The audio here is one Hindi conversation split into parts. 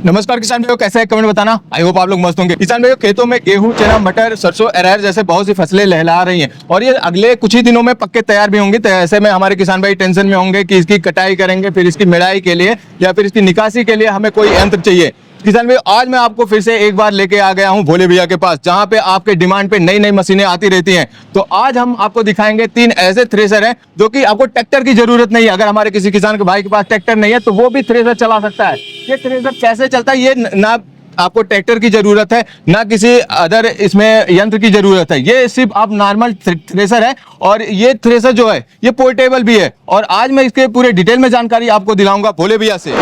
नमस्कार किसान भाइयों, कैसे है कमेंट बताना। आई होप आप लोग मस्त होंगे। किसान भाइयों, खेतों में गेहूं, चना, मटर, सरसों, अरहर जैसे बहुत सी फसलें लहला रही हैं और ये अगले कुछ ही दिनों में पक्के तैयार भी होंगी। तो ऐसे में हमारे किसान भाई टेंशन में होंगे कि इसकी कटाई करेंगे, फिर इसकी मिड़ाई के लिए या फिर इसकी निकासी के लिए हमें कोई यंत्र चाहिए। किसान भाई, आज मैं आपको फिर से एक बार लेके आ गया हूं भोले भैया के पास, जहां पे आपके डिमांड पे नई नई मशीनें आती रहती हैं। तो आज हम आपको दिखाएंगे 3 ऐसे थ्रेसर हैं जो कि आपको ट्रैक्टर की जरूरत नहीं है। अगर हमारे किसी किसान के भाई के पास ट्रैक्टर नहीं है तो वो भी थ्रेसर चला सकता है। ये थ्रेसर कैसे चलता है, ये ना आपको ट्रैक्टर की जरूरत है ना किसी अदर इसमें यंत्र की जरूरत है। ये सिर्फ आप नॉर्मल थ्रेसर है और ये थ्रेसर जो है ये पोर्टेबल भी है। और आज मैं इसके पूरे डिटेल में जानकारी आपको दिलाऊंगा भोले भैया से।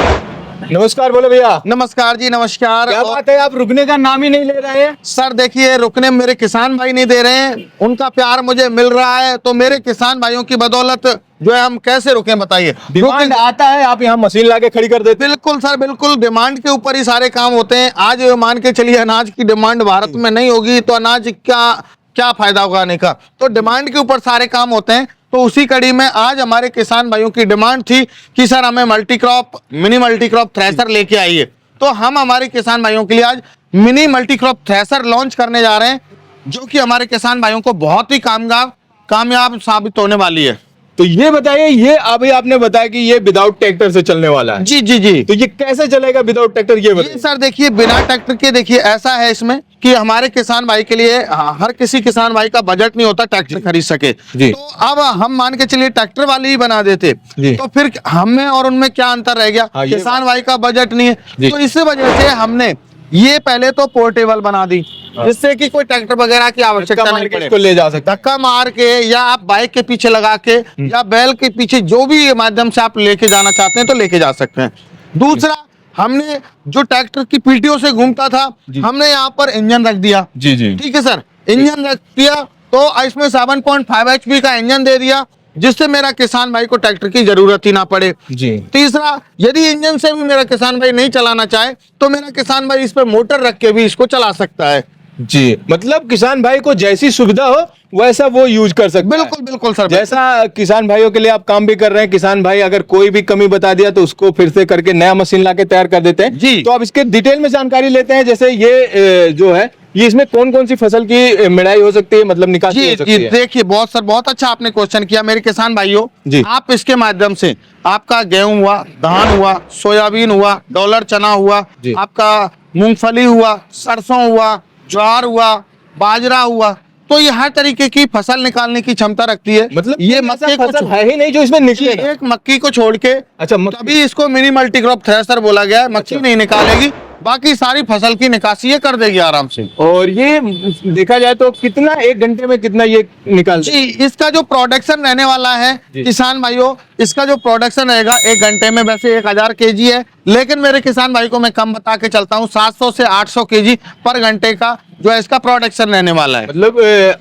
नमस्कार भोले भैया। नमस्कार जी, नमस्कार। क्या बात है, आप रुकने का नाम ही नहीं ले रहे हैं। सर देखिए, रुकने मेरे किसान भाई नहीं दे रहे हैं, उनका प्यार मुझे मिल रहा है, तो मेरे किसान भाइयों की बदौलत जो है हम कैसे रुकें बताइए। डिमांड आता है, आप यहाँ मशीन लाके खड़ी कर देते हैं। बिल्कुल सर, बिल्कुल डिमांड के ऊपर ही सारे काम होते हैं। आज मान के चलिए अनाज की डिमांड भारत में नहीं होगी तो अनाज क्या फायदा उगाने का। तो डिमांड के ऊपर सारे काम होते हैं। तो उसी कड़ी में आज हमारे किसान भाइयों की डिमांड थी कि सर हमें मिनी मल्टी क्रॉप थ्रेसर लेके आइए। तो हम हमारे किसान भाइयों के लिए आज mini multi crop thresher launch करने जा रहे हैं, जो कि हमारे किसान भाइयों को बहुत ही कामयाब साबित होने वाली है। तो ये बताइए, ये अभी आपने बताया कि ये विदाउट ट्रैक्टर से चलने वाला है। जी जी जी। तो ये कैसे चलेगा विदाउट ट्रैक्टर, ये बताइए। ये सर देखिए, बिना ट्रैक्टर के देखिए ऐसा है इसमें कि हमारे किसान भाई के लिए हर किसी किसान भाई का बजट नहीं होता ट्रैक्टर खरीद सके। तो अब हम मान के चलिए ट्रैक्टर वाले ही बना देते तो फिर हमें और उनमें क्या अंतर रह गया। किसान भाई का बजट नहीं है, तो इस वजह से हमने ये पहले तो पोर्टेबल बना दी, जिससे कि कोई ट्रैक्टर वगैरह की आवश्यकता नहीं पड़े। इसको ले जा सकता, धक्का मार के या आप बाइक के पीछे लगा के या बैल के पीछे, जो भी माध्यम से आप लेके जाना चाहते हैं तो लेके जा सकते हैं। दूसरा, हमने जो ट्रैक्टर की पीटीओ से घूमता था, हमने यहाँ पर इंजन रख दिया। जी जी, ठीक है सर, इंजन रख दिया तो इसमें 7.5 HP का इंजन दे दिया, जिससे मेरा किसान भाई को ट्रैक्टर की जरूरत ही ना पड़े जी। तीसरा, यदि इंजन से भी मेरा किसान भाई नहीं चलाना चाहे तो मेरा किसान भाई इस पे मोटर रख के भी इसको चला सकता है। जी, मतलब किसान भाई को जैसी सुविधा हो वैसा वो यूज कर सकते हैं। बिल्कुल बिल्कुल सर, जैसा किसान भाइयों के लिए आप काम भी कर रहे हैं। किसान भाई अगर कोई भी कमी बता दिया तो उसको फिर से करके नया मशीन लाके तैयार कर देते हैं जी। तो अब इसके डिटेल में जानकारी लेते हैं। जैसे ये जो है, ये इसमें कौन कौन सी फसल की मिड़ाई हो सकती है, मतलब निकासी हो सकती है। देखिए, बहुत अच्छा आपने क्वेश्चन किया मेरे किसान भाइयों जी। आप इसके माध्यम से आपका गेहूं हुआ, धान हुआ, सोयाबीन हुआ, डॉलर चना हुआ, आपका मूंगफली हुआ, सरसों हुआ, ज्वार हुआ, बाजरा हुआ, तो ये हर तरीके की फसल निकालने की क्षमता रखती है। मतलब ये मक्के फसल है ही नहीं जो इसमें निकले। एक मक्की को छोड़ के, अच्छा, तभी इसको मिनी मल्टी क्रॉप थ्रेसर बोला गया है। मक्की नहीं निकालेगी, बाकी सारी फसल की निकासी ये कर देगी आराम से। और ये देखा जाए तो कितना, 1 घंटे में कितना ये निकाल जी, इसका जो प्रोडक्शन रहने वाला है किसान भाइयों, इसका जो प्रोडक्शन रहेगा 1 घंटे में वैसे 1000 kg है, लेकिन मेरे किसान भाई को मैं कम बता के चलता हूँ, 700 से 800 kg पर घंटे का जो है इसका प्रोडक्शन रहने वाला है। मतलब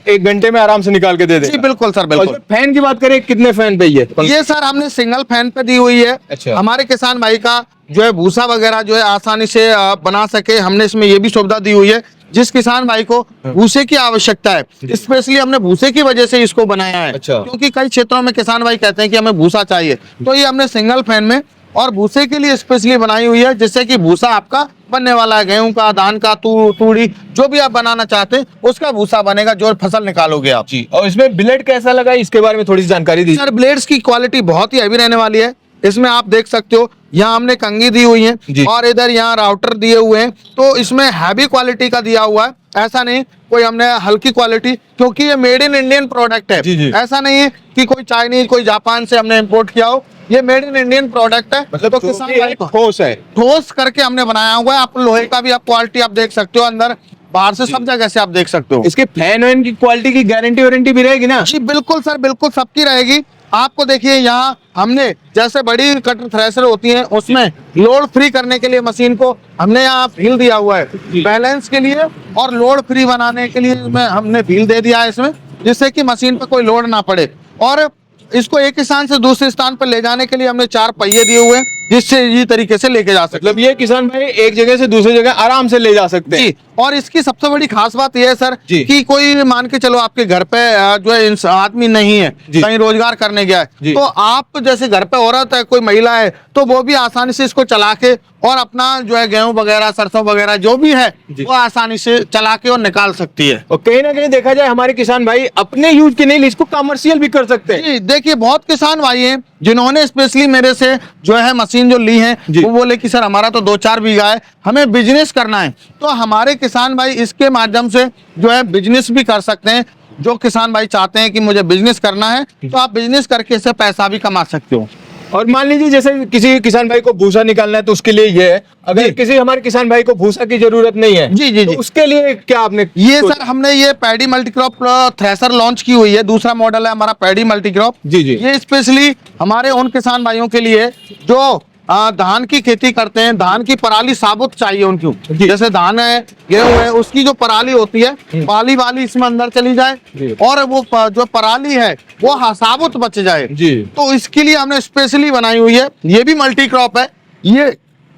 1 घंटे में आराम से निकाल के दे दे। जी बिल्कुल सर, बिल्कुल। फैन की बात करें, कितने फैन पे ये सर हमने सिंगल फैन पे दी हुई है। अच्छा। हमारे किसान भाई का जो है भूसा वगैरह जो है आसानी से बना सके, हमने इसमें ये भी सुविधा दी हुई है। जिस किसान भाई को भूसे की आवश्यकता है, स्पेशली हमने भूसे की वजह से इसको बनाया है। अच्छा। क्योंकि कई क्षेत्रों में किसान भाई कहते हैं कि हमें भूसा चाहिए, तो ये हमने सिंगल फैन में और भूसे के लिए स्पेशली बनाई हुई है, जिससे कि भूसा आपका बनने वाला है गेहूं का, धान का, तूड़ी, जो भी आप बनाना चाहते हैं उसका भूसा बनेगा, जो फसल निकालोगे आप जी। और इसमें ब्लेड कैसा लगा, इसके बारे में थोड़ी सी जानकारी दी। सर ब्लेड्स की क्वालिटी बहुत ही हैवी रहने वाली है। इसमें आप देख सकते हो, यहाँ हमने कंघी दी हुई है और इधर यहाँ राउटर दिए हुए हैं, तो इसमें हैवी क्वालिटी का दिया हुआ है। ऐसा नहीं कोई हमने हल्की क्वालिटी, क्योंकि ये मेड इन इंडियन प्रोडक्ट है। जी। ऐसा नहीं है कि कोई चाइनीज, कोई जापान से हमने इंपोर्ट किया हो, ये मेड इन इंडियन प्रोडक्ट है। मतलब तो किसान भाई ठोस है, ठोस करके हमने बनाया हुआ है। आप लोहे का भी आप क्वालिटी आप देख सकते हो, अंदर बाहर से सब जगह से आप देख सकते हो। इसके फैन वैन की क्वालिटी की गारंटी वारंटी भी रहेगी ना? जी बिल्कुल सर, बिल्कुल सबकी रहेगी। आपको देखिए, यहाँ हमने जैसे बड़ी कटर थ्रेसर होती हैं उसमें लोड फ्री करने के लिए मशीन को हमने यहाँ व्हील दिया हुआ है बैलेंस के लिए, और लोड फ्री बनाने के लिए हमने व्हील दे दिया है इसमें, जिससे कि मशीन पर कोई लोड ना पड़े। और इसको एक स्थान से दूसरे स्थान पर ले जाने के लिए हमने 4 पहिए दिए हुए हैं, जिससे ये तरीके से लेके जा सकते मतलब ये किसान भाई एक जगह से दूसरी जगह आराम से ले जा सकते हैं। जी। और इसकी सबसे बड़ी खास बात यह है सर जी। कि कोई मान के चलो आपके घर पे जो है आदमी नहीं है, जी। कहीं रोजगार करने गया जी। है, तो आप जैसे घर पे औरत है, कोई महिला है, तो वो भी आसानी से इसको चला के और अपना जो है गेहूं वगैरह सरसों वगैरह जो भी है जी। वो आसानी से चला के और निकाल सकती है। और कहीं ना कहीं देखा जाए हमारे किसान भाई अपने यूज के नहीं, इसको कमर्शियल भी कर सकते हैं। जी देखिए, बहुत किसान भाई हैं जिन्होंने स्पेशली मेरे से जो है मशीन जो ली है, जी। वो बोले कि सर हमारा तो 2-4 बीघा है, हमें बिजनेस करना है। तो हमारे किसान भाई इसके माध्यम से जो है बिजनेस भी कर सकते हैं। जो किसान भाई चाहते हैं कि मुझे बिजनेस करना है, तो आप बिजनेस करके इससे पैसा भी कमा सकते हो। और मान लीजिए जैसे किसी किसान भाई को भूसा निकालना है तो उसके लिए ये है, अगर जी। किसी हमारे किसान भाई को भूसा की जरूरत नहीं है जी, जी, तो जी। उसके लिए क्या आपने ये सोचा? सर हमने ये पैडी मल्टीक्रॉप थ्रेशर लॉन्च की हुई है। दूसरा मॉडल है हमारा पैडी मल्टीक्रॉप। जी, जी। ये स्पेशली हमारे उन किसान भाइयों के लिए जो धान की खेती करते हैं, धान की पराली साबुत चाहिए उनको। जी। जैसे धान है, गेहूं है, उसकी जो पराली होती है, पाली वाली इसमें अंदर चली जी। जाए और वो जो पराली है वो साबुत बच जाए। जी। तो इसके लिए हमने स्पेशली बनाई हुई है। ये भी मल्टी क्रॉप है। ये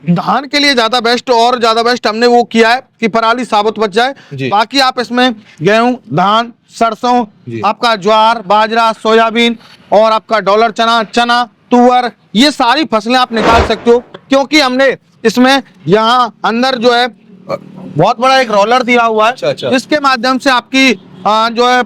धान के लिए ज्यादा बेस्ट और ज्यादा बेस्ट हमने वो किया है कि पराली साबुत बच जाए। जी। बाकी आप इसमें गेहूं, धान, सरसों, जी। आपका ज्वार, बाजरा, सोयाबीन और आपका डॉलर चना, तुअर, ये सारी फसलें आप निकाल सकते हो, क्योंकि हमने इसमें यहाँ अंदर जो है बहुत बड़ा एक रोलर दिया हुआ है, अच्छा। जिसके माध्यम से आपकी जो है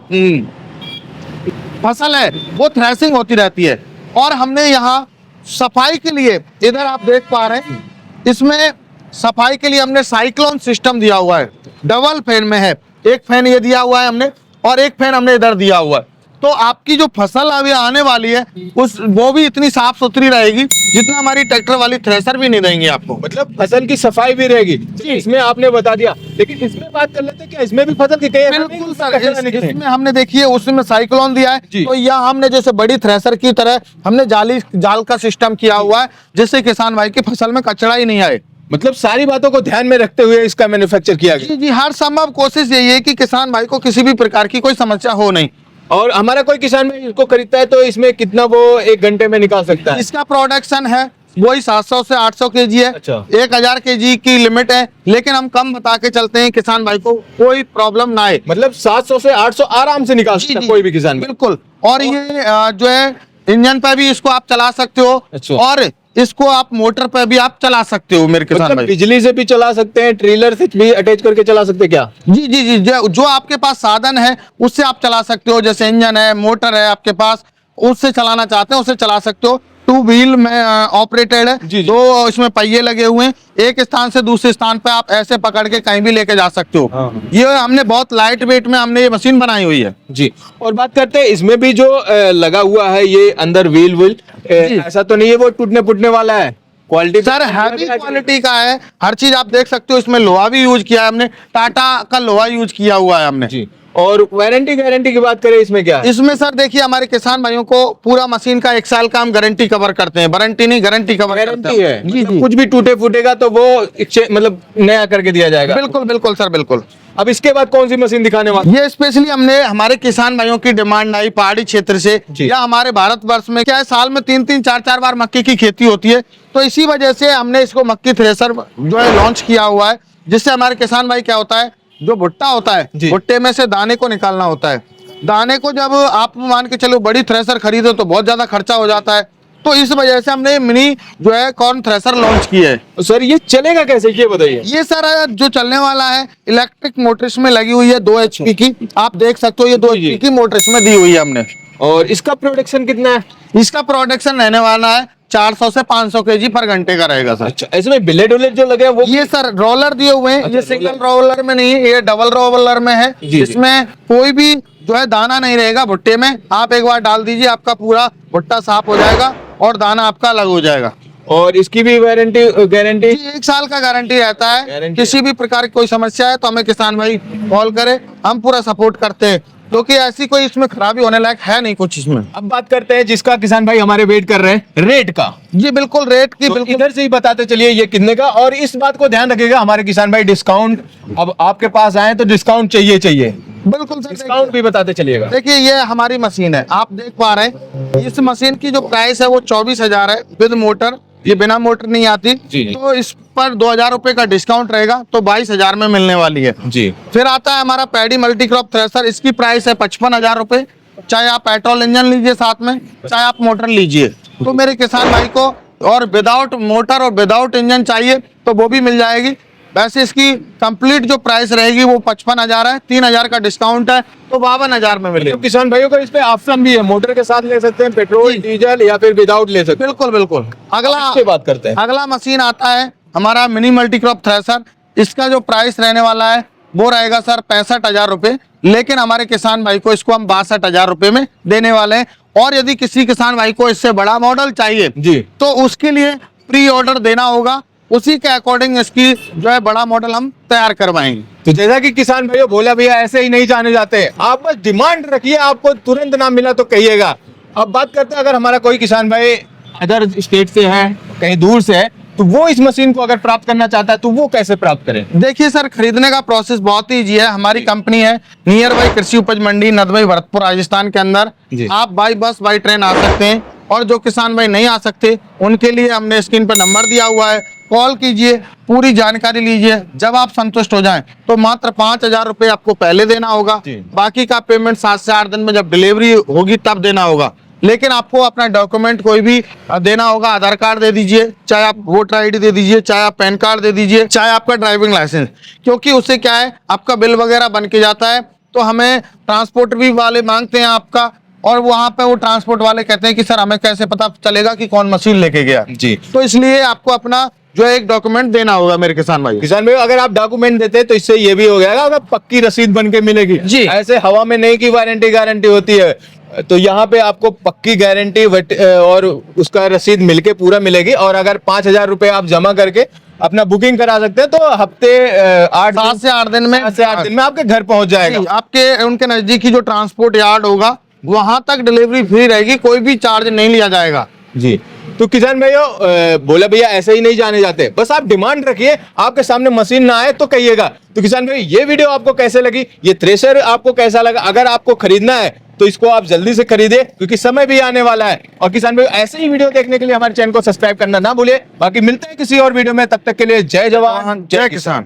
फसल है वो थ्रेसिंग होती रहती है। और हमने यहाँ सफाई के लिए, इधर आप देख पा रहे हैं, इसमें सफाई के लिए हमने साइक्लोन सिस्टम दिया हुआ है। डबल फैन में है, एक फैन ये दिया हुआ है हमने और एक फैन हमने इधर दिया हुआ है। तो आपकी जो फसल अभी आने वाली है वो भी इतनी साफ सुथरी रहेगी जितना हमारी ट्रैक्टर वाली थ्रेसर भी नहीं देंगी आपको। मतलब फसल की सफाई भी रहेगी। इसमें आपने बता दिया, लेकिन इसमें बात कर लेते हैं क्या इसमें भी फसल की कहीं ऐसा नहीं बिल्कुल कि सर, कचरा निकले? इसमें हमने देखिए उसमें साइक्लोन दिया है, जी। तो यहाँ हमने जैसे बड़ी थ्रेसर की तरह हमने जाल का सिस्टम किया हुआ है, जिससे किसान भाई की फसल में कचरा ही नहीं आए। मतलब सारी बातों को ध्यान में रखते हुए इसका मैन्युफैक्चर किया गया। जी जी, हर संभव कोशिश यही है कि किसान भाई को किसी भी प्रकार की कोई समस्या हो नहीं। और हमारा कोई किसान भाई इसको खरीदता है तो इसमें कितना वो एक घंटे में निकाल सकता है? इसका प्रोडक्शन है वही 700 से 800 केजी है। अच्छा। 1000 केजी की लिमिट है, लेकिन हम कम बता के चलते हैं किसान भाई को कोई प्रॉब्लम ना आए। मतलब 700 से 800 आराम से निकाल सकता है कोई भी किसान भाई। बिल्कुल। और ये जो है इंजन पे भी इसको आप चला सकते हो, अच्छा। और इसको आप मोटर पे भी आप चला सकते हो मेरे किसान मतलब भाई। बिजली से भी चला सकते हैं, ट्रेलर से भी अटैच करके चला सकते हैं क्या? जी जी जी, जो आपके पास साधन है उससे आप चला सकते हो। जैसे इंजन है, मोटर है आपके पास, उससे चलाना चाहते हैं उससे चला सकते हो। 2 व्हील में ऑपरेटेड है। जी, जी। 2 इसमें पहिए लगे हुए हैं, एक स्थान से दूसरे स्थान पे आप ऐसे पकड़ के कहीं भी लेके जा सकते हो। हाँ, हाँ। ये हमने बहुत लाइट वेट में हमने ये मशीन बनाई हुई है। जी। और बात करते हैं इसमें भी जो लगा हुआ है ये अंदर व्हील ऐसा तो नहीं है वो टूटने फूटने वाला है? क्वालिटी सर हैवी क्वालिटी का है, हर चीज आप देख सकते हो। इसमें लोहा भी यूज किया है हमने, टाटा का लोहा यूज किया हुआ है हमने। जी। और वारंटी गारंटी की बात करें इसमें क्या है? इसमें सर देखिए हमारे किसान भाइयों को पूरा मशीन का 1 साल का हम गारंटी कवर करते हैं। वारंटी नहीं, गारंटी कवर करते गारंटी हैं। है? जी मतलब जी, कुछ भी टूटे फूटेगा तो वो मतलब नया करके दिया जाएगा? बिल्कुल बिल्कुल सर, बिल्कुल। अब इसके बाद कौन सी मशीन दिखाने वाले? ये स्पेशली हमने हमारे किसान भाइयों की डिमांड आई पहाड़ी क्षेत्र से, जी। या हमारे भारतवर्ष में क्या है, साल में 3-3 4-4 बार मक्के की खेती होती है। तो इसी वजह से हमने इसको मक्की थ्रेसर जो है लॉन्च किया हुआ है, जिससे हमारे किसान भाई क्या होता है, जो भुट्टा होता है, जी। भुट्टे में से दाने को निकालना होता है। दाने को जब आप मान के चलो बड़ी थ्रेसर खरीदो तो बहुत ज्यादा खर्चा हो जाता है। तो इस वजह से हमने मिनी जो है कॉर्न थ्रेसर लॉन्च की है। सर ये चलेगा कैसे ये बताइए? ये सर जो चलने वाला है इलेक्ट्रिक मोटर इसमें लगी हुई है 2 HP की, आप देख सकते हो। ये 2 जी, जी। HP की मोटर इसमें दी हुई है हमने। और इसका प्रोडक्शन कितना है? इसका प्रोडक्शन रहने वाला है 400 से 500 केजी पर घंटे का रहेगा सर। अच्छा, इसमें बिलेट उलेट जो लगे हैं वो ये सर रोलर दिए हुए हैं। अच्छा, ये सिंगल रोलर। रोलर में नहीं, ये डबल रोलर में है। जी, जी। इसमें कोई भी जो है दाना नहीं रहेगा भुट्टे में। आप एक बार डाल दीजिए, आपका पूरा भुट्टा साफ हो जाएगा और दाना आपका अलग हो जाएगा। और इसकी भी वारंटी गारंटी? 1 साल का गारंटी रहता है। गारंटी किसी भी प्रकार की कोई समस्या है तो हमें किसान भाई कॉल करे, हम पूरा सपोर्ट करते हैं, क्योंकि ऐसी कोई इसमें खराबी होने लायक है नहीं कुछ इसमें। अब बात करते हैं जिसका किसान भाई हमारे वेट कर रहे हैं, रेट का। जी बिल्कुल, रेट की तो बिल्कुल इधर से ही बताते चलिए ये कितने का, और इस बात को ध्यान रखिएगा हमारे किसान भाई डिस्काउंट, अब आपके पास आए तो डिस्काउंट चाहिए। बिल्कुल सर। डिस्काउंट भी बताते चलिएगा। देखिए ये हमारी मशीन है, आप देख पा रहे हैं। इस मशीन की जो प्राइस है वो 24,000 है विद मोटर। ये बिना मोटर नहीं आती। जी। तो इस पर 2000 रुपए का डिस्काउंट रहेगा, तो 22,000 में मिलने वाली है। जी फिर आता है हमारा पैडी मल्टी क्रॉप थ्रेसर, इसकी प्राइस है 55,000 रुपए। चाहे आप पेट्रोल इंजन लीजिए साथ में, चाहे आप मोटर लीजिए। तो मेरे किसान भाई को और विदाउट मोटर और विदाउट इंजन चाहिए तो वो भी मिल जाएगी। वैसे इसकी कंप्लीट जो प्राइस रहेगी वो 55,000 है, 3,000 का डिस्काउंट है, तो 52,000 में तो मिलेगी। किसान भाइयों को इस पे ऑप्शन भी है, मोटर के साथ ले सकते हैं, पेट्रोल जी। डीजल या फिर विदाउट ले सकते हैं। बिल्कुल बिल्कुल। अगला इसके बात करते हैं। अगला मशीन आता है हमारा मिनी मल्टी क्रॉप थ्रेसर। इसका जो प्राइस रहने वाला है वो रहेगा सर 65,000 रुपए, लेकिन हमारे किसान भाई को इसको हम 62,000 रुपए में देने वाले हैं। और यदि किसी किसान भाई को इससे बड़ा मॉडल चाहिए जी तो उसके लिए प्री ऑर्डर देना होगा, उसी के अकॉर्डिंग इसकी जो है बड़ा मॉडल हम तैयार करवाएंगे। तो जैसा कि किसान भाइयों बोला भैया ऐसे ही नहीं जाने जाते, आप बस डिमांड रखिए, आपको तुरंत ना मिला तो कहिएगा। अब बात करते हैं, अगर हमारा कोई किसान भाई अदर स्टेट से है, कहीं दूर से है, तो वो इस मशीन को अगर प्राप्त करना चाहता है तो वो कैसे प्राप्त करें? देखिए सर, खरीदने का प्रोसेस बहुत ही ईजी है। हमारी कंपनी है नियर बाई कृषि उपज मंडी नदबई भरतपुर राजस्थान के अंदर। जी। आप बाई बस बाई ट्रेन आ सकते हैं, और जो किसान भाई नहीं आ सकते उनके लिए हमने स्क्रीन पर नंबर दिया हुआ है, कॉल कीजिए, पूरी जानकारी लीजिए। जब आप संतुष्ट हो जाएं तो मात्र 5,000 रुपए आपको पहले देना होगा। जी। बाकी का पेमेंट 7 से 8 दिन में जब डिलीवरी होगी तब देना होगा। लेकिन आपको अपना डॉक्यूमेंट कोई भी देना होगा। आधार कार्ड दे दीजिए, चाहे आप वोटर आईडी दे दीजिए, चाहे आप पैन कार्ड दे दीजिए, चाहे आपका ड्राइविंग लाइसेंस, क्योंकि उससे क्या है आपका बिल वगैरह बन के जाता है। तो हमें ट्रांसपोर्ट भी वाले मांगते हैं आपका, और वहां पे वो ट्रांसपोर्ट वाले कहते हैं कि सर हमें कैसे पता चलेगा कि कौन मशीन लेके गया। जी। तो इसलिए आपको अपना जो है एक डॉक्यूमेंट देना होगा मेरे किसान भाई। किसान भाई अगर आप डॉक्यूमेंट देते हैं तो इससे ये भी हो जाएगा, अगर पक्की रसीद बन के मिलेगी। जी। ऐसे हवा में नहीं की वारंटी गारंटी होती है, तो यहाँ पे आपको पक्की गारंटी और उसका रसीद मिलके पूरा मिलेगी। और अगर 5,000 रुपए आप जमा करके अपना बुकिंग करा सकते हैं तो हफ्ते 7 से 8 दिन में 7 से 8 दिन में आपके घर पहुंच जाएगा। जी, आपके उनके नजदीकी जो ट्रांसपोर्ट यार्ड होगा वहां तक डिलीवरी फ्री रहेगी, कोई भी चार्ज नहीं लिया जाएगा। जी। तो किसान भाइयों बोला भैया ऐसे ही नहीं जाने जाते, बस आप डिमांड रखिए, आपके सामने मशीन ना आए तो कहिएगा। तो किसान भाई ये वीडियो आपको कैसे लगी, ये थ्रेशर आपको कैसा लगा? अगर आपको खरीदना है तो इसको आप जल्दी से खरीदे, क्योंकि समय भी आने वाला है। और किसान भाई ऐसे ही वीडियो देखने के लिए हमारे चैनल को सब्सक्राइब करना ना भूलिए। बाकी मिलते हैं किसी और वीडियो में, तब तक के लिए जय जवान जय किसान।